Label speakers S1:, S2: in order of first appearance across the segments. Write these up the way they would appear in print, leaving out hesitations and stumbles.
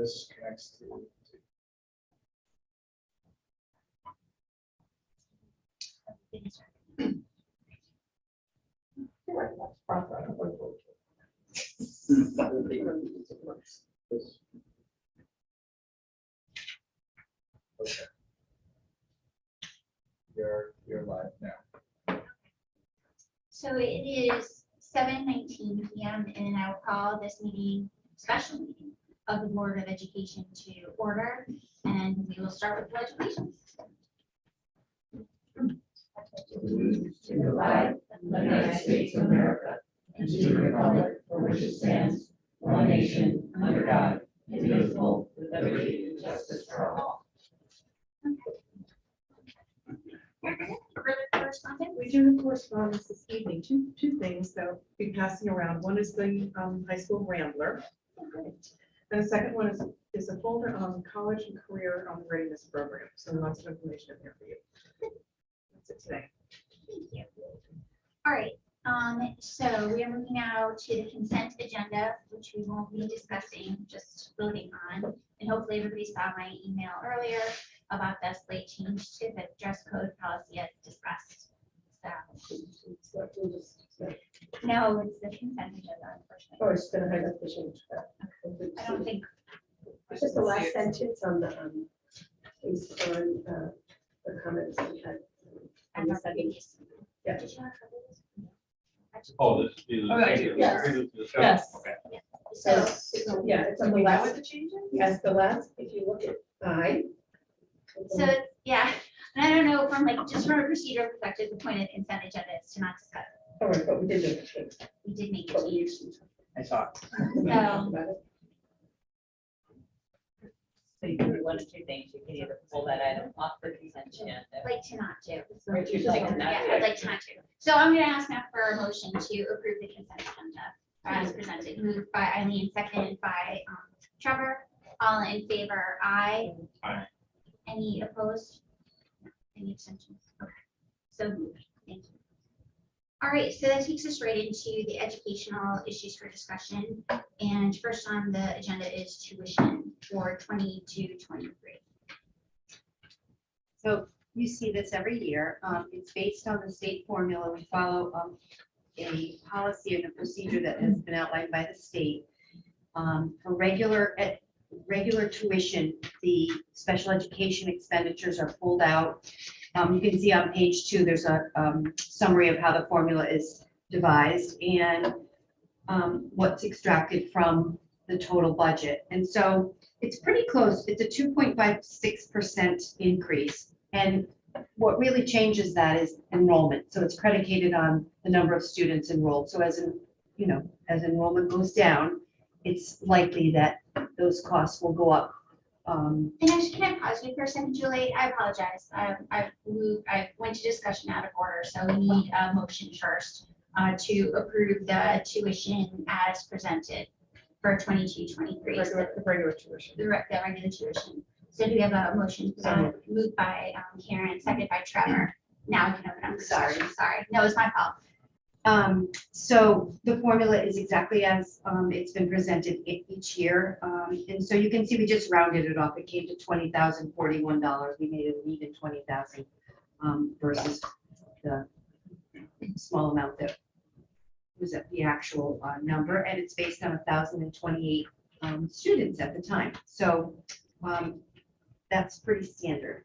S1: this connects to. Okay. You're live now.
S2: So it is 7:19 p.m. and I will call this meeting, special meeting of the Board of Education to order, and we will start with pledge.
S3: To the flag of the United States of America and to the republic for which it stands, one nation, under God, indivisible, with liberty and justice for all.
S4: We do have correspondence this evening, two things that will be passing around. One is the high school Rambler. And the second one is a folder on college and career readiness program. So lots of information in there for you. That's it today.
S2: Thank you. All right, so we are moving now to the consent agenda, which we won't be discussing, just voting on. And hopefully everybody saw my email earlier about the slight change to the dress code policy as discussed. So, no, it's the consent agenda, unfortunately.
S5: Oh, it's gonna hide up the change.
S2: I don't think,
S5: It's just the last sentence on the, based on, the comments we had.
S2: I'm not ready.
S5: Yeah.
S2: Did you want to cover this?
S6: Oh, this is.
S4: Oh, I do,
S5: yes.
S4: Yes.
S6: Okay.
S2: So,
S5: Yeah, it's on the
S4: We know what
S5: last,
S4: the change is?
S5: yes, the last, if you look at I.
S2: so, yeah, and I don't know, from like, just from a procedural perspective, the point of the consent agenda is to not discuss.
S5: All right, but we did make a change.
S2: We did make a
S5: But we
S2: change.
S5: usually talk
S6: I saw it.
S2: So,
S5: about it.
S3: So you can do one of two things. You can either pull that item off the consent agenda.
S2: I'd like to not to.
S5: Right, you
S3: Like
S5: just-
S3: that.
S2: Yeah, I'd like to not to. So I'm gonna ask now for a motion to approve the consent agenda as presented, moved by Eileen, seconded by Trevor. All in favor, aye.
S6: Aye.
S2: Any opposed? Any abstentions? Okay, so moved. Thank you. All right, so that takes us right into the educational issues for discussion. And first on the agenda is tuition for 22-23.
S7: So you see this every year. It's based on the state formula. We follow a policy and a procedure that has been outlined by the state. For regular tuition, the special education expenditures are pulled out. You can see on page 2, there's a summary of how the formula is devised and what's extracted from the total budget. And so it's pretty close. It's a 2.56% increase. And what really changes that is enrollment. So it's predicated on the number of students enrolled. So as enrollment goes down, it's likely that those costs will go up.
S2: And actually, can I pause you for a second, Julie? I apologize. I went to discussion out of order, so we need a motion first to approve the tuition as presented for 22-23.
S4: The regular tuition.
S2: The regular tuition. So do we have a motion moved by Karen, seconded by Trevor? Now I can open up. Sorry. No, it's my fault.
S7: So the formula is exactly as it's been presented each year. And so you can see we just rounded it off. It came to $20,041. We made it an even 20,000 versus the small amount that was at the actual number. And it's based on 1,028 students at the time. So that's pretty standard.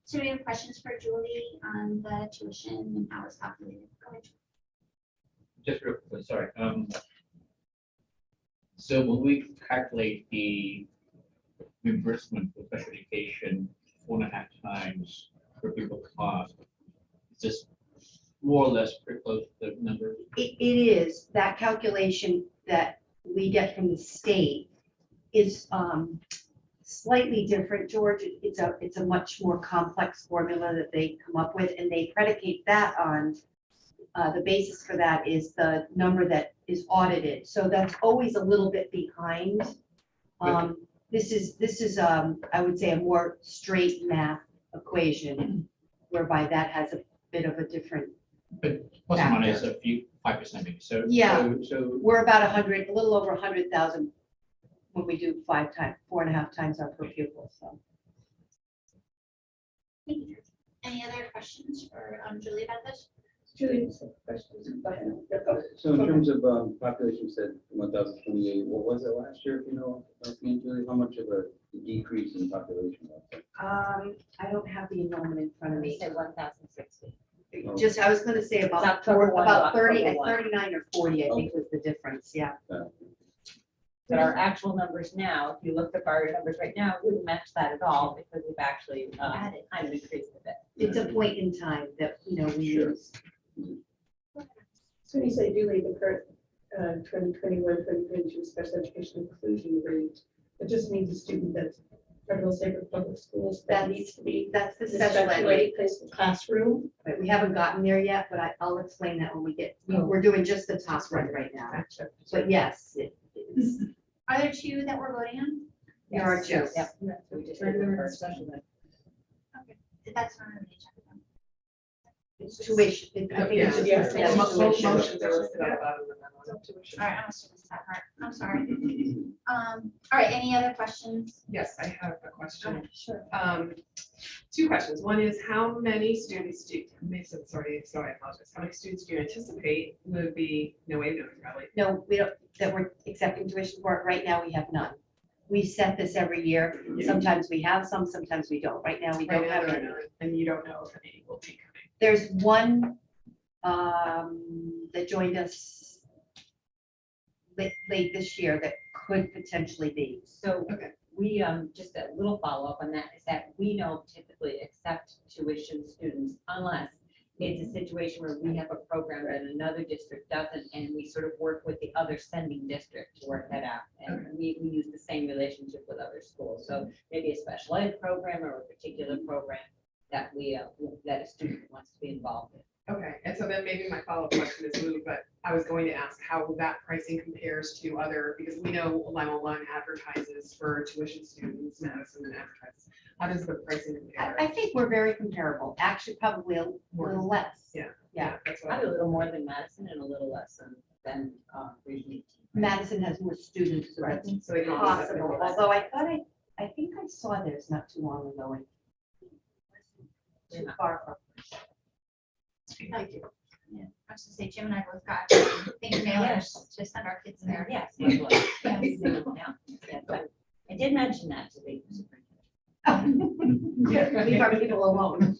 S2: So we have questions for Julie on the tuition and how it's calculated. Go ahead.
S6: Just real quick, sorry. So when we calculate the reimbursement for special education 4.5 times per pupil cost, it's just more or less pretty close to the number.
S7: It is. That calculation that we get from the state is slightly different, George. It's a much more complex formula that they come up with, and they predicate that on the basis for that is the number that is audited. So that's always a little bit behind. This is I would say a more straight math equation, whereby that has a bit of a different.
S6: But plus or minus a few 5% maybe. So
S7: Yeah.
S6: So
S7: We're about a little over 100,000 we do 4.5 times our per pupil, so.
S2: Thank you. Any other questions for Julie about this?
S5: Julie, some questions? Go ahead. Yeah, go.
S8: So in terms of population, you said 1,028, what was it last year, if you know, Julie, how much of a decrease in population was it?
S7: I don't have the enrollment in front of
S3: We
S7: me.
S3: said 1,060.
S7: Just, I was gonna say
S3: It's
S7: about,
S3: October 1 to
S7: about 30,
S3: October 1.
S7: 39 or 40, I think was the difference, yeah.
S3: But our actual numbers now, if you looked up our numbers right now, wouldn't match that at all because we've actually
S2: Added.
S3: kind of increased a bit.
S7: It's a point in time that, we
S8: Sure.
S7: use.
S5: So when you say Julie, the current 2021-2022 special education inclusion rate, it just means a student that's federal, state, or public schools that needs to be
S7: That's the
S5: the
S7: special ed rate.
S5: placed in the classroom.
S7: But we haven't gotten there yet, but I'll explain that when we get, we're doing just the top one right now.
S5: Gotcha.
S7: But yes, it is.
S2: Are there two that we're voting on?
S7: There are two.
S3: Yes, yep. So we just did the
S4: Regular and
S3: first
S4: special
S3: one.
S2: Okay. That's not really a check.
S7: It's tuition. I think it's just.
S4: Yeah.
S7: yeah,
S4: Both
S7: tuition.
S4: motions are listed at the bottom of the memo.
S2: All right, I must have missed that part. I'm sorry. All right, any other questions?
S9: Yes, I have a question.
S2: Sure.
S9: Two questions. One is how many students do, sorry, I apologize. How many students do you anticipate would be, no way, no, probably.
S7: No, we don't, that we're accepting tuition for. Right now, we have none. We set this every year. Sometimes we have some, sometimes we don't. Right now, we don't
S9: Right now,
S7: have
S9: there are
S7: any.
S9: none, and you don't know if any will be coming.
S7: There's one that joined us late this year that could potentially be.
S3: So
S9: Okay.
S3: we, just a little follow-up on that is that we don't typically accept tuition students unless it's a situation where we have a program that another district doesn't, and we sort of work with the other sending district to work that out. And we use the same relationship with other schools. So maybe a special ed program or a particular program that we, that a student wants to be involved in.
S9: Okay, and so then maybe my follow-up question is moved, but I was going to ask how that pricing compares to other, because we know Lima One advertises for tuition students, Madison and advertises. How does the pricing compare?
S7: I think we're very comparable. Actually, probably a little less.
S9: Yeah.
S7: Yeah.
S9: That's what
S3: Probably a little more than Madison and a little less than Region.
S7: Madison has more students, so that's
S9: So they don't have that
S7: possible.
S9: many.
S7: Although I think I saw theirs not too long ago. Too far from.
S9: Thank you.
S2: Yeah, I was gonna say, Jim and I both got things mailers to send our kids there.
S3: Yes. it was. Yeah. Yeah, but I did mention that to the superintendent.
S7: Leave our people alone.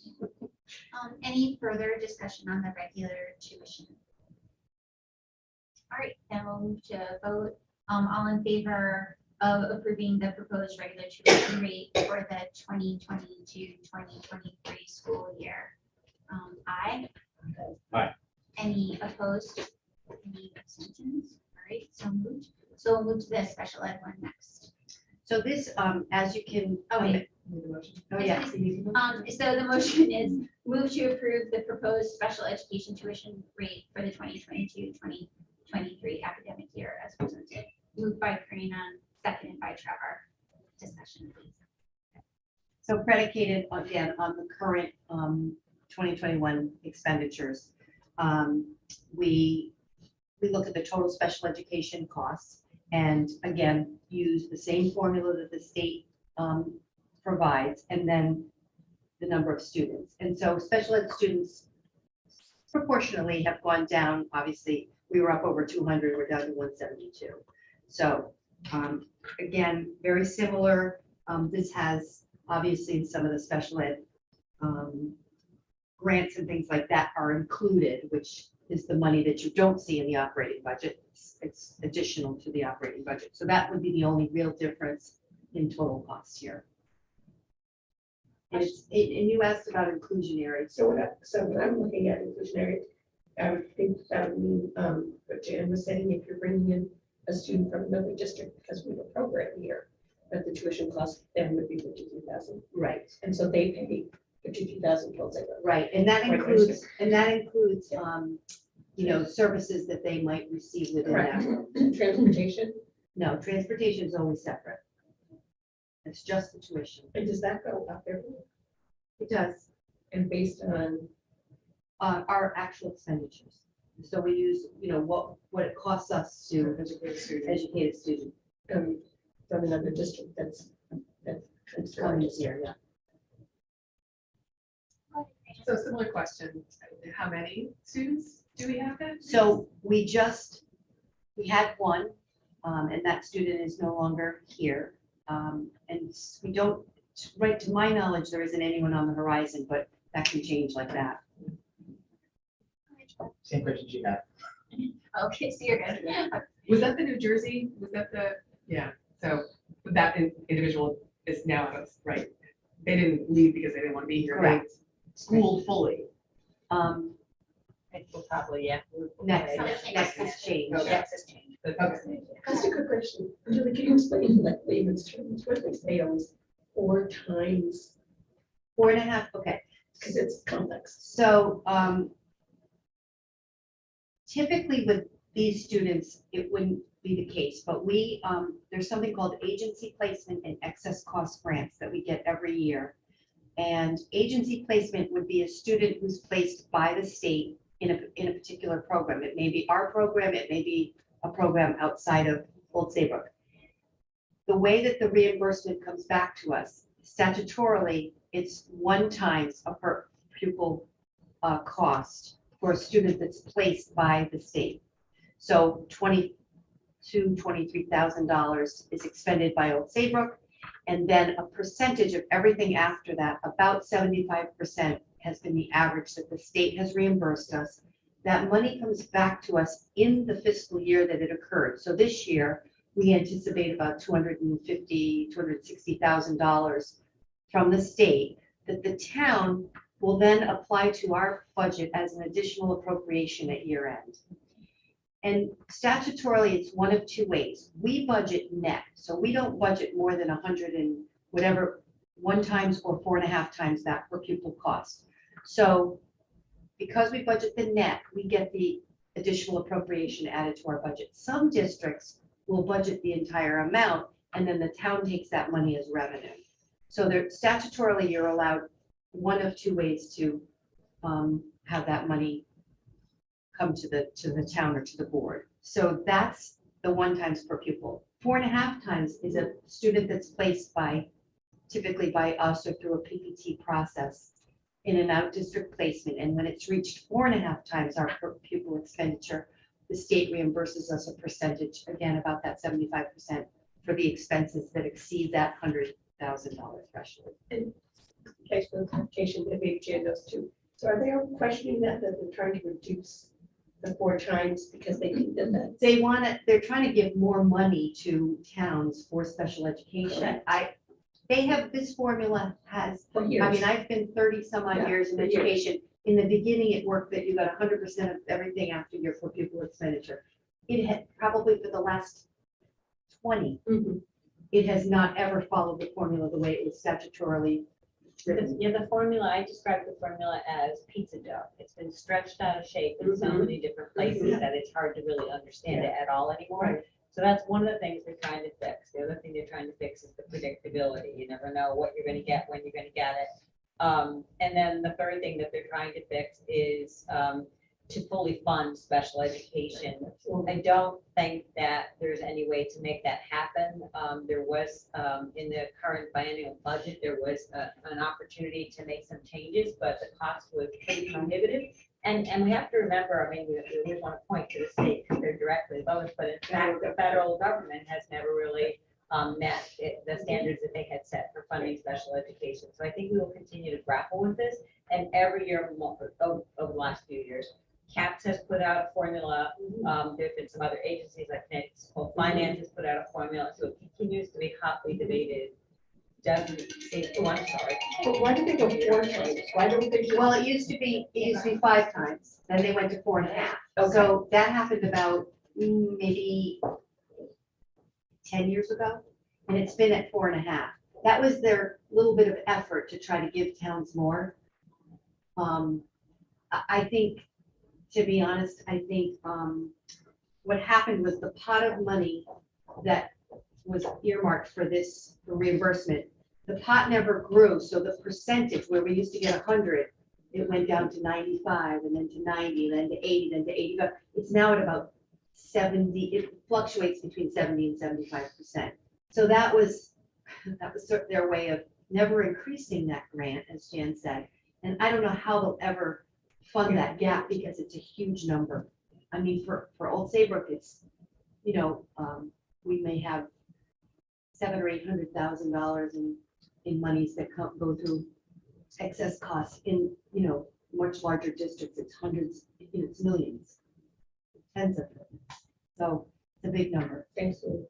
S2: Any further discussion on the regular tuition? All right, then we'll move to vote. All in favor of approving the proposed regular tuition rate for the 2022-2023 school year? Aye.
S6: Aye.
S2: Any opposed? Any abstentions? All right, so moved. So we'll move to the special ed one next.
S7: So this, as you can.
S2: Oh, wait.
S9: Need a motion?
S7: Oh, yeah.
S2: So the motion is move to approve the proposed special education tuition rate for the 2022-2023 academic year as presented. Moved by Karina, seconded by Trevor. Discussion, please.
S7: So predicated again on the current 2021 expenditures. We look at the total special education costs and again, use the same formula that the state provides and then the number of students. And so special ed students proportionally have gone down. Obviously, we were up over 200, we're down to 172. So again, very similar. This has obviously some of the special ed grants and things like that are included, which is the money that you don't see in the operating budget. It's additional to the operating budget. So that would be the only real difference in total costs here. And you asked about inclusionary.
S5: So when I'm looking at inclusionary, I would think that would mean, what Jan was saying, if you're bringing in a student from another district, because we have a program here, that the tuition cost then would be 52,000.
S7: Right,
S5: And so they pay 52,000 plus.
S7: right. And that
S5: Right,
S7: includes,
S5: Yeah.
S7: you know, services that they might receive within that.
S5: Transportation,
S7: No, transportation is always separate. It's just the tuition.
S5: and does that go up there?
S7: It does.
S5: And based on,
S7: Our actual expenditures. So we use, you know, what it costs us to
S9: Educated students.
S7: educate a student.
S5: um, from another district that's
S7: Coming
S5: transferred.
S7: here, yeah.
S9: So similar question, how many students do we have then?
S7: So we had one, and that student is no longer here. And we don't, right to my knowledge, there isn't anyone on the horizon, but that can change like that.
S1: Same question she had.
S2: Okay, so you're good.
S9: Was that the New Jersey? Was that yeah, so that individual is now, right? They didn't leave because they didn't want to be here. They
S7: Correct.
S9: Schooled fully.
S3: It will probably, yeah.
S7: Next,
S2: Okay.
S7: next is change.
S9: Okay.
S3: Nexus change.
S9: Okay.
S5: That's a good question. Julie, can you explain like layman's terms, what they say always 4 times,
S7: 4.5, okay.
S5: because it's complex.
S7: So typically with these students, it wouldn't be the case, but we, there's something called agency placement and excess cost grants that we get every year. And agency placement would be a student who's placed by the state in a particular program. It may be our program, it may be a program outside of Old Saybrook. The way that the reimbursement comes back to us, statutorily, it's 1 times a per pupil cost for a student that's placed by the state. So $23,000 is expended by Old Saybrook, and then a percentage of everything after that, about 75% has been the average that the state has reimbursed us. That money comes back to us in the fiscal year that it occurred. So this year, we anticipate about $260,000 from the state that the town will then apply to our budget as an additional appropriation at year end. And statutorily, it's one of 2 ways. We budget net, so we don't budget more than 100 and whatever, 1 times or 4.5 times that per pupil cost. So because we budget the net, we get the additional appropriation added to our budget. Some districts will budget the entire amount, and then the town takes that money as revenue. So there, statutorily, you're allowed one of 2 ways to have that money come to the town or to the board. So that's the 1 times per pupil. 4.5 times is a student that's placed typically by us or through a PPT process in an out-district placement. And when it's reached 4.5 times our per pupil expenditure, the state reimburses us a percentage, again, about that 75% for the expenses that exceed that $100,000 threshold.
S5: Case for clarification, maybe Jan knows too. So are they all questioning that they're trying to reduce the 4 times because they think that that's
S7: They're trying to give more money to towns for special education. They have, this formula has,
S5: for years?
S7: I mean, I've been 30 some odd
S5: Yeah,
S7: years in
S5: for years.
S7: education. In the beginning, it worked that you got 100% of everything after your per pupil expenditure. It had probably for the last 20,
S5: Mhm.
S7: it has not ever followed the formula the way it was statutorily written.
S3: Yeah, the formula, I describe the formula as pizza dough. It's been stretched out of shape in so many different places that it's hard to really understand it at all anymore.
S5: Right.
S3: So that's one of the things they're trying to fix. The other thing they're trying to fix is the predictability. You never know what you're gonna get, when you're gonna get it. And then the third thing that they're trying to fix is to fully fund special education. I don't think that there's any way to make that happen. There was, in the current biennial budget, there was an opportunity to make some changes, but the cost was pretty prohibitive. And we have to remember, I mean, we always want to point to the state because they're directly above us, but in fact, the federal government has never really met the standards that they had set for funding special education. So I think we will continue to grapple with this. And every year over the last few years, CAPS has put out a formula. There's been some other agencies like Connecticut School Finance has put out a formula. So it continues to be hotly debated. Doesn't say, oh, I'm sorry.
S5: But why did they go 4 times? Why don't they just?
S7: Well, it used to be 5 times, then they went to 4.5.
S5: Okay.
S7: So that happened about maybe 10 years ago, and it's been at 4.5. That was their little bit of effort to try to give towns more. I think, to be honest, I think what happened was the pot of money that was earmarked for this reimbursement, the pot never grew, so the percentage where we used to get 100, it went down to 95, and then to 90, then to 80, then to 85. It's now at about 70. It fluctuates between 70 and 75%. So that was sort of their way of never increasing that grant, as Jan said. And I don't know how they'll ever fund that gap because it's a huge number. I mean, for Old Saybrook, it's, you know, we may have $700,000 or $800,000 in monies that go through excess costs. In, you know, much larger districts, it's hundreds, it's millions, tens of millions. So it's a big number.
S5: Thanks, Lou.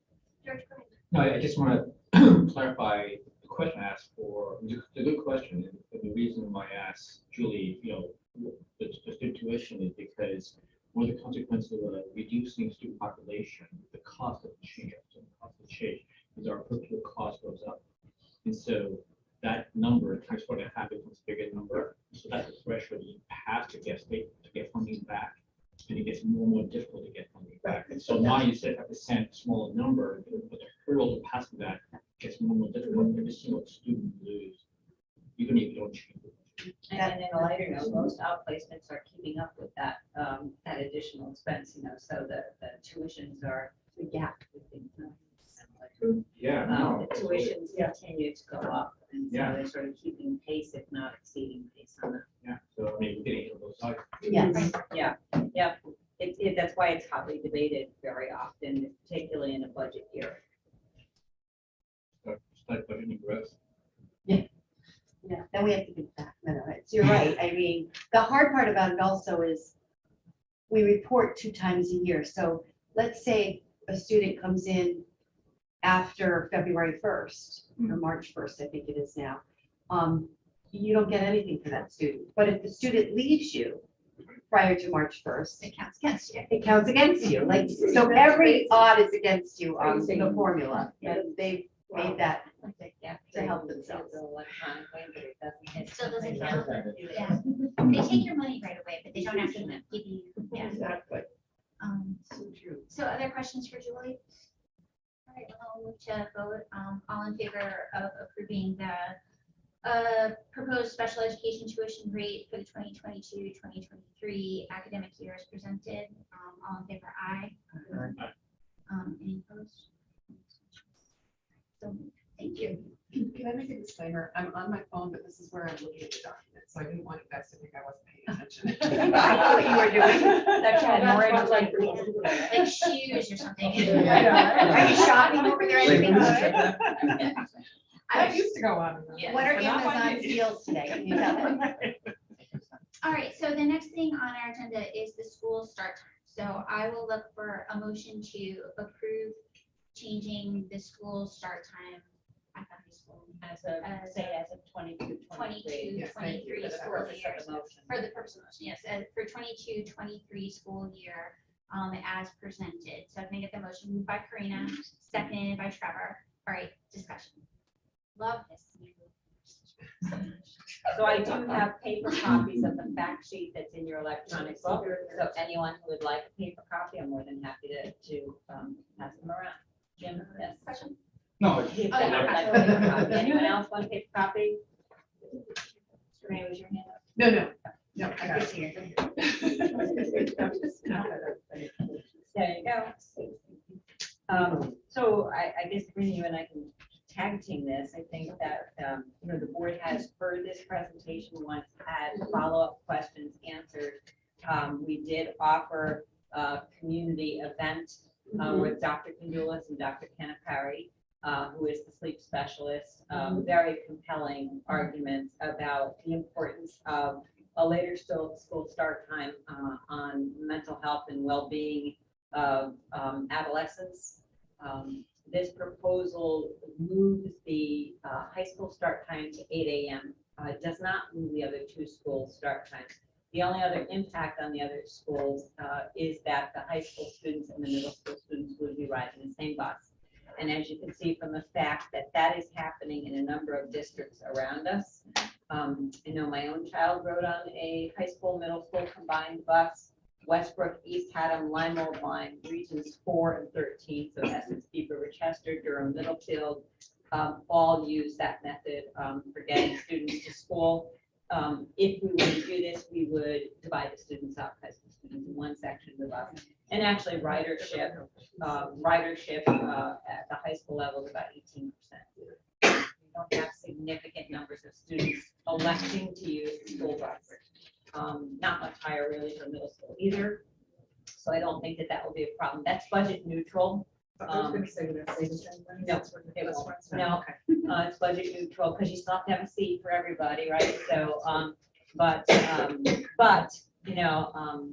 S2: George, go ahead.
S6: No, I just want to clarify the question I asked for. It's a good question. And the reason why I asked Julie, you know, the student tuition is because one of the consequences of reducing student population, the cost of change, the cost of change is our per pupil cost goes up. And so that number times 4.5 becomes a bigger number. So that's the threshold you have to get state to get funding back. And it gets more and more difficult to get funding back. And so now you set a % smaller number, but the hurdle to pass that gets more and more difficult. Every single student lose, even if you don't change it.
S3: And in a lighter note, most outplacements are keeping up with that, that additional expense, you know, so the tuitions are, the gap between them.
S6: Yeah.
S3: The tuitions continue to go up, and so
S6: Yeah.
S3: they're sort of keeping pace, if not exceeding pace on that.
S6: Yeah. So I mean, we're getting into those sides.
S3: Yes, yeah. That's why it's hotly debated very often, particularly in a budget year.
S6: Start budgeting growth.
S7: Yeah, then we have to give back. No, you're right. I mean, the hard part about it also is we report 2 times a year. So let's say a student comes in after February 1st or March 1st, I think it is now. You don't get anything for that student. But if the student leaves you prior to March 1st,
S2: It counts against you.
S7: it counts against you. Like, so every odd is against you on the formula. And they've made that to help themselves.
S2: It still doesn't count. Yeah. They take your money right away, but they don't actually give you, yeah.
S5: Exactly.
S2: So other questions for Julie? All right, well, I'll move to vote. All in favor of approving the proposed special education tuition rate for the 2022-2023 academic year as presented. All in favor, aye. Any opposed? So, thank you.
S9: Can I make a disclaimer? I'm on my phone, but this is where I'm looking at the document, so I didn't want you guys to think I wasn't paying attention.
S7: I know what you were doing.
S3: That kind of more into like.
S2: Like shoes or something.
S7: Are you shopping over there? Anything good?
S9: I used to go on.
S7: What are
S9: but not like
S7: Amazon
S9: you.
S7: deals today? Can you tell them?
S2: All right, so the next thing on our agenda is the school start time. So I will look for a motion to approve changing the school start time at the high school
S3: As of 22, 23.
S2: 22,
S9: Yes, thank you
S2: 23
S9: for the
S2: school
S9: purpose
S2: year.
S9: of the motion.
S2: For the purpose of motion, yes, for 22-23 school year, as presented. So I'm gonna get the motion moved by Karina, seconded by Trevor. All right, discussion. Love this.
S3: So I do have paper copies of the fact sheet that's in your electronic book. So anyone who would like a paper copy, I'm more than happy to pass them around. Jim, yes.
S2: Question?
S6: No,
S3: If
S2: Oh,
S3: anyone would like a paper copy. Anyone else want a paper copy? Mr. Ray, was your hand up?
S9: No, I got it.
S3: There you go. So I guess Brina, you and I can tag team this. I think that, the board has heard this presentation once, had follow-up questions answered. We did offer a community event with Dr. Candulas and Dr. Canapari, who is the sleep specialist. Very compelling arguments about the importance of a later school start time on mental health and well-being of adolescents. This proposal moves the high school start time to 8 a.m. It does not move the other 2 school start times. The only other impact on the other schools is that the high school students and the middle school students would be riding the same bus. And as you can see from the fact that that is happening in a number of districts around us. I know my own child rode on a high school, middle school combined bus. Westbrook, East Haddam, Limold line, regions 4 and 13, so Essex, Beaver, Rochester, Durham, Middlefield, all use that method for getting students to school. If we were to do this, we would divide the students up, high school students in one section of the bus. And actually ridership at the high school level is about 18%. We don't have significant numbers of students electing to use the school bus. Not much higher really for middle school either. So I don't think that that will be a problem. That's budget neutral.
S4: I was gonna say that saves them money.
S3: No,
S4: That's what the
S3: it
S4: plus
S3: won't.
S4: one's
S3: No.
S4: Okay.
S3: It's budget neutral because you still have to have a seat for everybody, right? So, but, you know,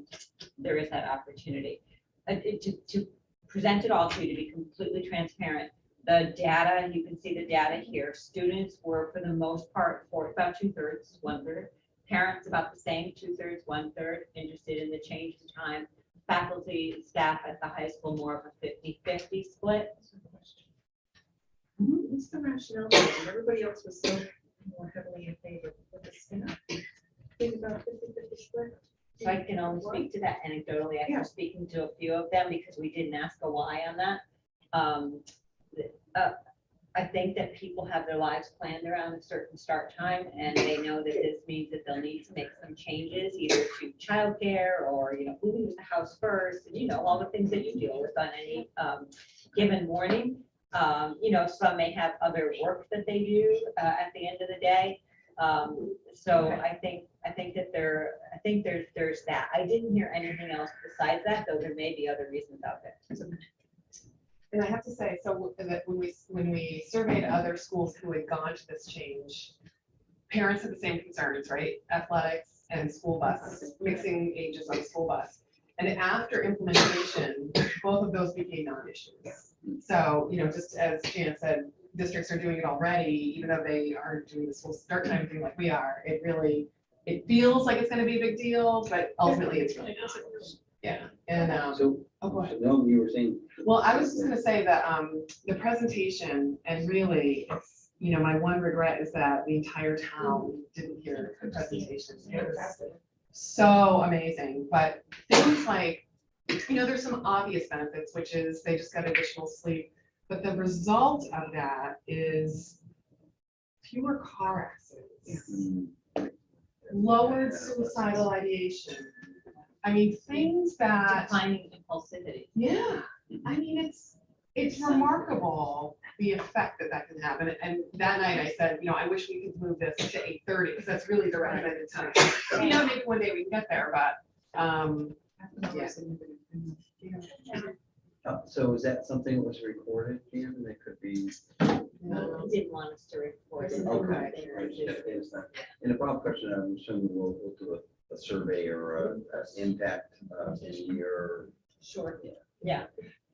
S3: there is that opportunity. To present it all to you, to be completely transparent, the data, you can see the data here. Students were for the most part for about 2/3, 1/3. Parents about the same, 2/3, 1/3 interested in the change in time. Faculty, staff at the high school, more of a 50-50 split.
S4: What's the rationale? behind it? Everybody else was so more heavily in favor of the spin-off. Think about 50-50 split.
S3: So I can only speak to that anecdotally
S4: Yeah.
S3: after speaking to a few of them because we didn't ask a why on that. I think that people have their lives planned around a certain start time and they know that this means that they'll need to make some changes either to childcare or, you know, who leaves the house first, and you know, all the things that you deal with on any given morning. You know, some may have other work that they do at the end of the day. So I think that there's that. I didn't hear anything else besides that, though there may be other reasons out there.
S9: And I have to say, so that when we surveyed other schools who had gone to this change, parents had the same concerns, right? Athletics and school bus, mixing ages on the school bus. And after implementation, both of those became non-issues. So, you know, just as Jan said, districts are doing it already, even though they aren't doing the school start time thing like we are. It feels like it's gonna be a big deal, but ultimately it's really not. Yeah, and,
S8: So,
S9: oh, go ahead.
S8: no, you were saying.
S9: Well, I was just gonna say that, the presentation, and really, it's, you know, my one regret is that the entire town didn't hear the presentation. It was so amazing, but things like, you know, there's some obvious benefits, which is they just got additional sleep, but the result of that is fewer car accidents, lowered suicidal ideation. I mean, things that.
S3: Declining impulsivity.
S9: Yeah, I mean, it's remarkable the effect that can happen. And that night I said, you know, I wish we could move this to 8:30 because that's really the recommended time. You know, maybe one day we can get there, but, yeah.
S8: So is that something that was recorded, Jim, that could be?
S3: No, didn't want us to report it.
S8: Okay. And the follow-up question, I'm assuming we'll do a survey or a impact in a year.
S3: Sure. Yeah.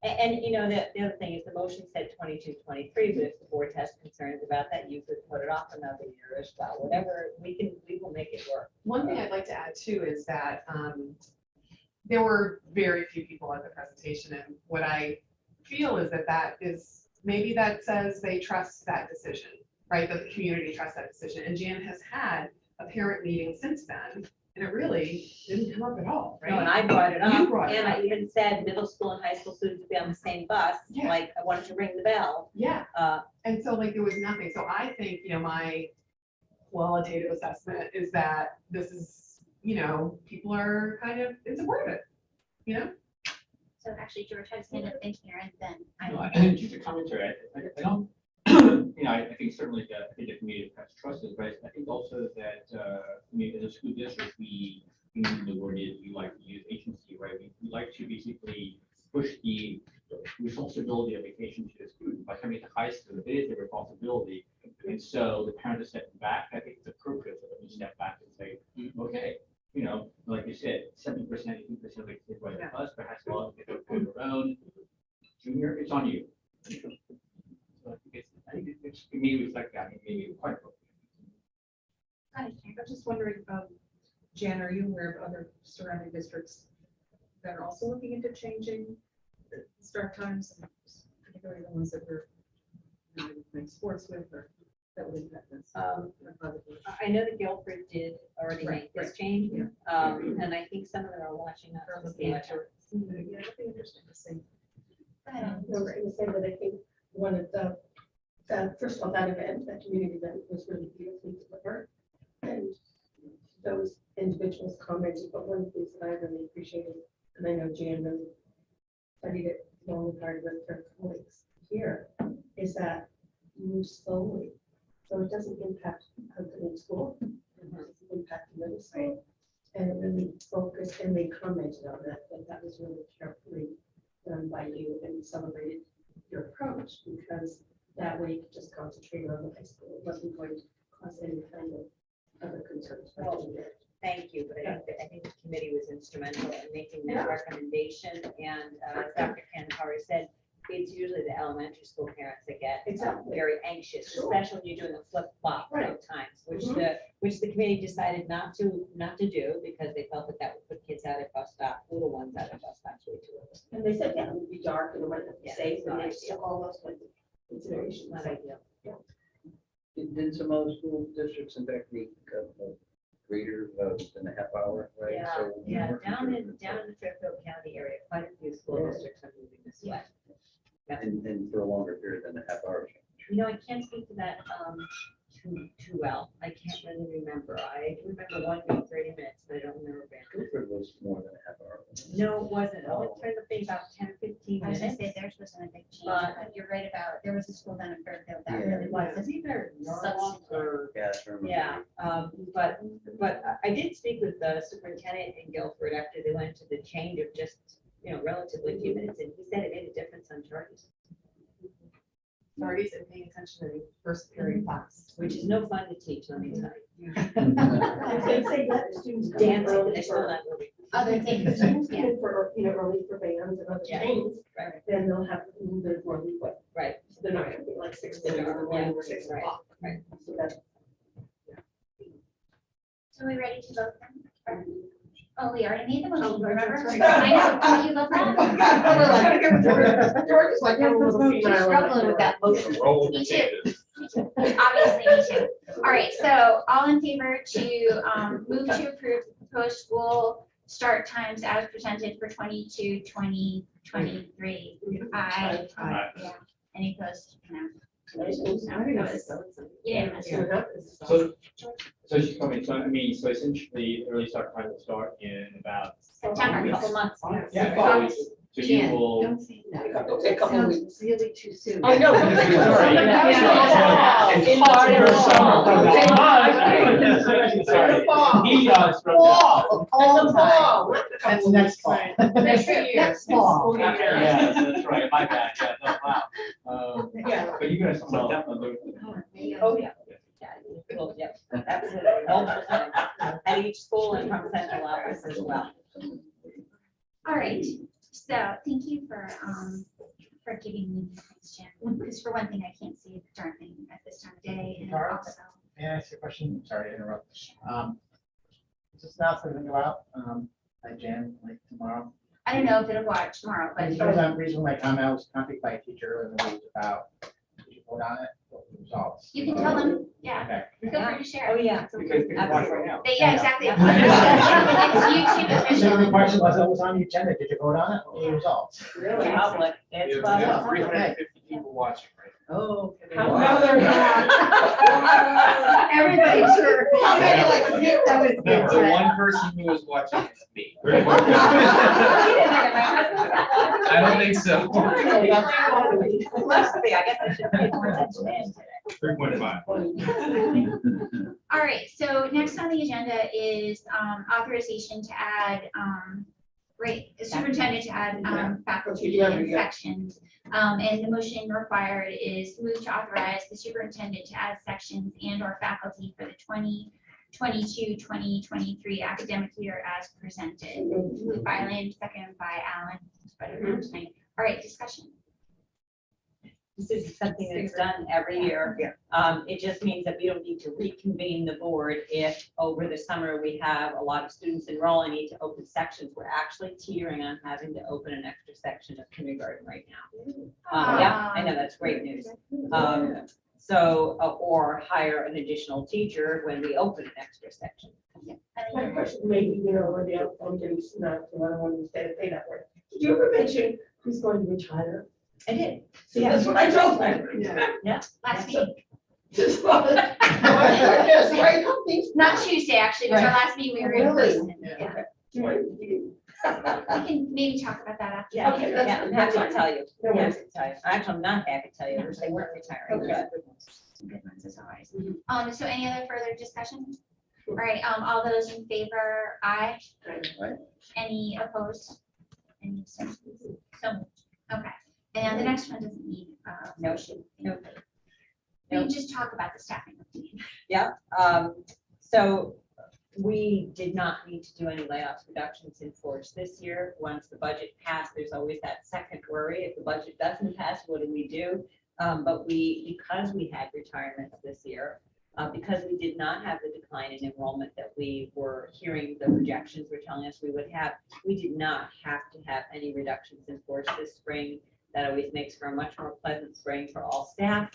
S3: And you know, the other thing is the motion said 22, 23, but if the board has concerns about that, you could put it off another year as well. Whatever, we will make it work.
S9: One thing I'd like to add too is that there were very few people at the presentation, and what I feel is that is, maybe that says they trust that decision, right? That the community trusts that decision. And Jan has had a parent meeting since then, and it really didn't come up at all, right?
S3: No, and I brought it
S9: You
S3: up,
S9: brought it
S3: and I
S9: up.
S3: even said middle school and high school students would be on the same bus.
S9: Yeah.
S3: Like, I wanted to ring the bell.
S9: Yeah, and so like there was nothing. So I think, you know, my qualitative assessment is that this is, you know, people are kind of in support of it, you know?
S2: So actually, George had his hand up in here and then I.
S6: No, I just a commentary. I don't, you know, I think certainly that the community has trusted, but I think also that, I mean, as a school district, we use the word is, we like to use agency, right? We like to basically push the responsibility of education to the student. By coming to high school, it is a responsibility. And so the parent is stepping back. I think it's appropriate for them to step back and say, okay, you know, like you said, 70%, 80% of the kids ride the bus, perhaps a lot of kids are on their own. Junior, it's on you. So I think it's, it may reflect that, it may be quite appropriate.
S4: I'm just wondering, Jan, are you aware of other surrounding districts that are also looking into changing the start times, particularly the ones that we're playing sports with, or that would impact us?
S3: I know that Guilford did already
S4: Right,
S3: make this
S4: right.
S3: change,
S4: Yeah.
S3: And I think some of them are watching us.
S4: They're
S3: to
S4: looking
S3: see
S4: into
S3: it.
S4: it. Yeah, it'd be interesting to see.
S5: I was going to say that I think one of first of all, that event, that community event was really beautifully delivered. And those individuals commented, but one of the things that I really appreciated, and I know Jan really studied it long and hard with her colleagues here, is that you move slowly. So it doesn't impact opening school, it doesn't impact the middle school. And it really focused, and they commented on that, that was really carefully done by you and celebrated your approach, because that way you could just concentrate on the high school. It wasn't going to cause any kind of other concerns. for
S7: Well,
S5: you.
S7: Thank you, but I think the committee was instrumental in making that recommendation, and as Dr. Cantori said, it's usually the elementary school parents that get
S5: Exactly.
S7: very anxious,
S5: Sure.
S7: especially when you're doing a flip flop
S5: Right.
S7: sometimes, which the committee decided not to do, because they felt that would put kids out at bus stop, little ones out at bus stops way too early.
S5: And they said, yeah, it would be dark and it might not be
S7: Yeah,
S5: safe,
S7: it's
S5: and
S7: not
S5: they
S7: ideal.
S5: took all those into consideration.
S7: Not
S5: So,
S7: ideal.
S8: Didn't some other school districts in fact make a greater than a half hour, right?
S7: Yeah,
S8: So we
S7: yeah,
S8: weren't
S7: down in
S8: sure.
S7: the Fairfield County area, quite a few school
S5: Yeah.
S7: districts are moving this way.
S8: And for a longer period than a half hour.
S7: You know, I can't speak to that too well. I can't really remember. I do remember one being 30 minutes, but I don't remember. Vancouver.
S8: Guilford was more than a half hour.
S7: No, it wasn't. I was trying to think about 10, 15
S2: I was gonna
S7: minutes.
S2: say theirs wasn't a big change,
S7: But-
S2: but you're right about, there was a school down in Fairfield that
S8: Yeah.
S2: really was.
S7: It's either Norwalk or,
S8: Yeah, I remember.
S7: yeah. But I did speak with the superintendent in Guilford after they went to the change of just, relatively few minutes, and he said it made a difference on targets,
S9: Authorities and paying attention in first period class.
S7: which is no fun to teach, let me tell you.
S5: They say that the students come
S7: Dancing,
S5: early
S7: they're still
S5: for,
S7: not moving.
S2: Other
S5: if the
S2: things,
S5: students come
S2: yeah.
S5: in for, early for bands and other
S7: Yeah.
S5: things,
S7: Right,
S5: then they'll have a little bit more leeway.
S7: right.
S5: So they're not gonna be like 6:30 in the morning or 6
S7: Right,
S5: o'clock.
S7: right.
S5: So that's.
S2: So we ready to vote then? Oh, we already made the motion,
S5: Oh, right,
S2: remember?
S5: that's right.
S2: I know, oh, you love that?
S5: George is like, a little senile.
S7: Struggling with that motion.
S1: Roll with
S2: Me
S1: the
S2: too.
S1: changes.
S2: Obviously, me too. All right, so all in favor to move to approve the proposed school start times as presented for 22-2023. Aye.
S1: Aye.
S2: Yeah. Any opposed? No.
S5: Yeah.
S2: Yeah.
S10: So she's coming, so essentially, early start time will start in about.
S2: September,
S10: weeks.
S2: couple months.
S10: Yeah, a couple weeks. So you will.
S5: It'll take a couple of weeks.
S7: Sounds really too soon.
S5: I know.
S10: Sorry.
S5: Fall.
S10: He does.
S5: Fall, all fall.
S10: That's next fall.
S2: That's true.
S5: Next fall.
S10: Yeah, that's right, my bad, yeah, no, wow.
S5: Yeah.
S10: But you guys will definitely.
S7: Oh, yeah. Yeah, well, yeah, absolutely. Multiple times. At each school and from central office as well.
S2: All right, so thank you for giving me these, Jen, because for one thing, I can't see a darn thing at this time of day, and
S1: Tara?
S2: also.
S1: May I ask you a question? Sorry to interrupt. Is this announcement going to go out by Jan, like tomorrow?
S2: I don't know if it'll go out tomorrow, but
S1: The reason my comment, I was contacted by a teacher and it was about, did you vote on it? What were the results?
S2: you can tell them, yeah,
S1: Okay.
S2: feel free to share.
S7: Oh, yeah.
S1: You guys can watch right now.
S2: Yeah, exactly.
S1: Yeah.
S2: It's YouTube
S1: So the
S2: official.
S1: question was, it was on the agenda, did you vote on it? What were the results?
S7: Really public. It's
S1: Yeah,
S7: public.
S1: 350 people watching, right?
S7: Oh.
S5: No, they're not.
S7: Everybody's sure.
S10: The one person who was watching is me.
S1: I don't think so.
S7: Must be, I guess I should pay more attention to today.
S1: 3.5.
S2: All right, so next on the agenda is authorization to add, the superintendent to add faculty and sections. And the motion required is move to authorize the superintendent to add sections and or faculty for the 2022-2023 academic year as presented. Moved by Lynn, second by Alan. All right, discussion.
S7: This is something that's done every year. It just means that we don't need to reconvene the board if over the summer we have a lot of students enroll and need to open sections. We're actually teetering on having to open an extra section of kindergarten right now. Yeah, I know, that's great news. Or hire an additional teacher when we open an extra section.
S5: I have a question, maybe, or the outcome getting not, I don't want to say that word. Did you ever mention who's going to retire?
S7: I did.
S5: See, that's what I told them.
S9: Yeah.
S2: Last week.
S5: Just yes, right, companies.
S2: Not Tuesday, actually, because our last meeting we were in
S5: Really?
S2: person. Yeah. We can maybe talk about that after.
S7: Yeah,
S2: the meeting.
S5: that's
S7: yeah, I'm happy to tell you.
S5: No
S7: I'm
S5: worries.
S7: happy to tell you. Actually, I'm not happy to tell you. I wish they weren't retiring.
S5: Okay.
S7: but-
S2: Some good ones as always.
S5: Mhm.
S2: So any other further discussion? All right, all those in favor, aye.
S8: Aye.
S2: Any opposed? Any abstentions? So moved. Okay, and the next one doesn't need,
S7: No.
S2: motion.
S7: No.
S2: We can just talk about the staffing. routine.
S7: So we did not need to do any layoffs reductions in Forge this year. Once the budget passed, there's always that second worry. If the budget doesn't pass, what do we do? But because we had retirements this year, because we did not have the decline in enrollment that we were hearing the projections were telling us we would have, we did not have to have any reductions in Forge this spring. That always makes for a much more pleasant spring for all staff.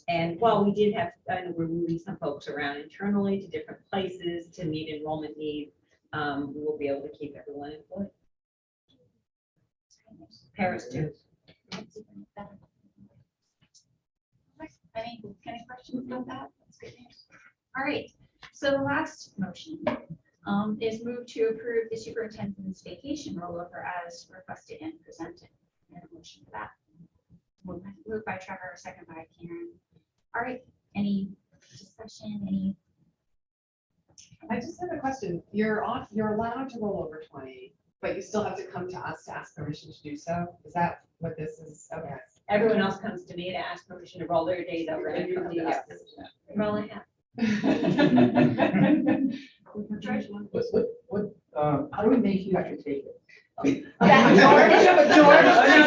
S7: And while we did have, we're moving some folks around internally to different places to meet enrollment needs, we will be able to keep everyone employed. Paris too.
S2: Any questions about that? That's good news. All right, so the last motion is move to approve the superintendent's vacation rollover as requested and presented. And a motion for that. Moved by Trevor, second by Karen. All right, any discussion, any?
S9: I just have a question. You're allowed to roll over 20, but you still have to come to us to ask permission to do so. Is that what this is? Okay.
S7: Everyone else comes to me to ask permission to roll their days over and come to you.
S2: Roll it out. George?
S1: How do we make you actually take it?
S2: George,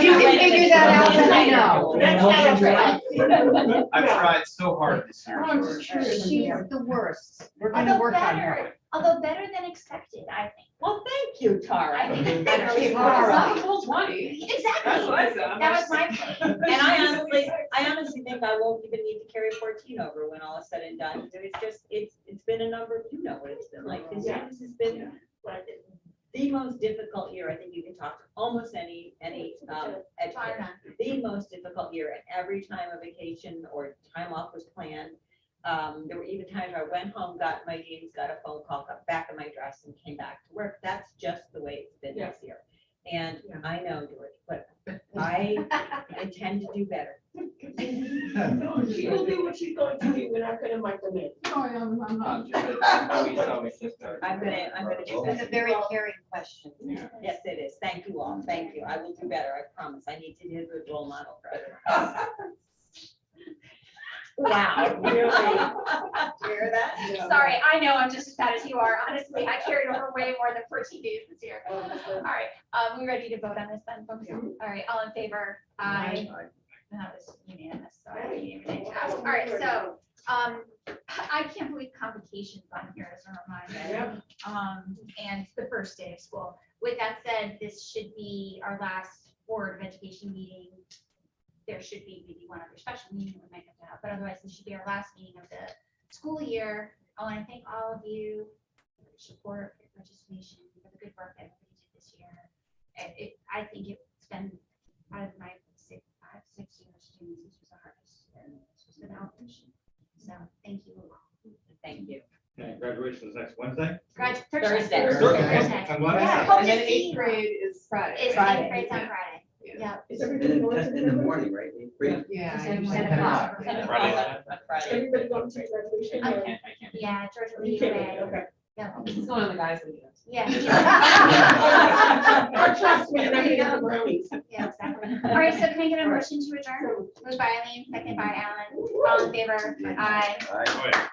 S2: you can figure that out, then I know. That's right.
S10: I've tried so hard this year.
S3: She's the worst. We're gonna
S2: Although
S3: work on her.
S2: better than expected, I think.
S7: Well, thank you, Tara.
S2: I think it's
S7: And
S2: better.
S7: she's
S9: Tara.
S7: Tara.
S9: Full 20. That's
S2: Exactly.
S9: what I said.
S2: That was my point.
S7: And I honestly think I won't even need to carry 14 over when all is said and done. It's just, it's been a number, you know what it's been like. This year, this has been the most difficult year. I think you can talk to almost any educator. The most difficult year, and every time a vacation or time off was planned. There were even times where I went home, got my jeans, got a phone call, got back in my dress and came back to work. That's just the way it's been this year. And I know, George, but I intend to do better.
S5: She will do what she's going to do. We're not gonna micromanage.
S10: I'm not, always just.
S7: I'm gonna do
S3: That's
S7: better.
S3: a very caring question.
S10: Yeah.
S7: Yes, it is. Thank you all. Thank you. I will do better. I promise. I need to be a good role model for everyone. Wow, really? Hear that?
S2: Sorry, I know I'm just as bad as you are. Honestly, I carried over way more than 14 days this year. All right, we ready to vote on this then, folks? All right, all in favor? Aye. That was unanimous, so I need everything to pass. All right, so, I can't believe convocation's on here as a reminder. And the first day of school. With that said, this should be our last Board of Education meeting. There should be maybe one other special meeting we might have to have, but otherwise this should be our last meeting of the school year. I want to thank all of you for your support, for your participation, for the good work everybody did this year. I think it's been, out of my 6 years students, this was the hardest, and this was without mission. So thank you.
S7: Thank you.
S10: Okay, graduation is next Wednesday.
S7: Thursday.
S2: Thursday.
S10: I'm glad I
S2: Yeah,
S10: said
S2: hope
S9: And
S2: to
S9: then
S2: see
S9: 8th grade is Friday.
S2: It's
S7: Friday.
S2: grades on Friday. Yeah.
S5: Is
S8: And
S5: everybody
S8: then
S5: going
S8: that's
S5: to
S8: in the
S5: the
S8: morning, right? Great.
S9: Yeah.
S2: It's at
S9: 10
S2: 10
S9: o'clock.
S2: o'clock.
S7: 10 o'clock
S10: Friday.
S7: on Friday.
S5: Everybody going to graduation?
S10: I
S5: or-
S10: can't.
S2: Yeah, George will
S5: You
S2: lead
S5: can't,
S2: away.
S5: okay.
S2: Yeah.
S9: It's going on the guys' weekend.
S2: Yeah.
S5: Trust me, I'm not gonna get the brownies.
S2: Yeah, exactly. All right, so can I get a motion to adjourn? Moved by Eileen, second by Alan. All in favor? Aye.
S8: All right.
S10: Oh, yeah.